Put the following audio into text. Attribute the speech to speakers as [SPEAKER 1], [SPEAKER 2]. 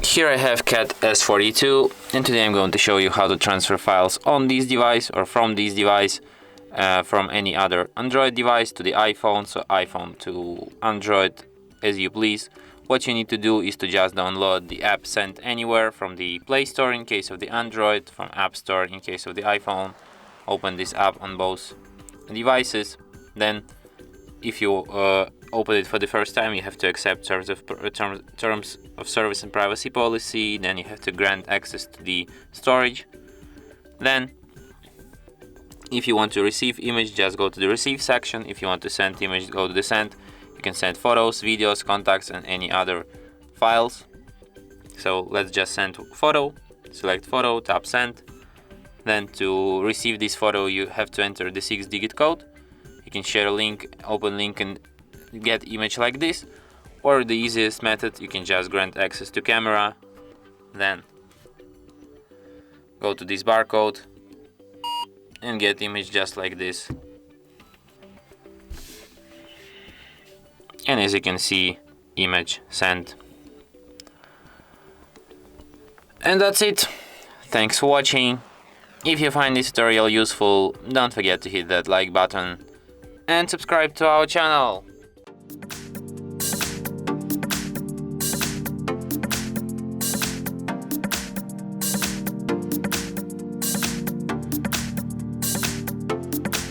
[SPEAKER 1] Here I have CAT S42, and today I'm going to show you how to transfer files on this device or from this device from any other Android device to the iPhone, so iPhone to Android as you please. What you need to do is to just download the app Send Anywhere from the Play Store in case of the Android, from App Store in case of the iPhone. Open this app on both devices. Then if you open it for the first time, you have to accept terms of service and privacy policy. Then you have to grant access to the storage. Then if you want to receive image, just go to the receive section. If you want to send image, go to the send. You can send photos, videos, contacts and any other files. So let's just send photo. Select photo, tap send. Then to receive this photo you have to enter the 6-digit code. You can share a link, open link and get image like this, or the easiest method, you can just grant access to camera, then go to this barcode and get image just like this. And as you can see, image sent. And that's it. Thanks for watching. If you find this tutorial useful, don't forget to hit that like button and subscribe to our channel.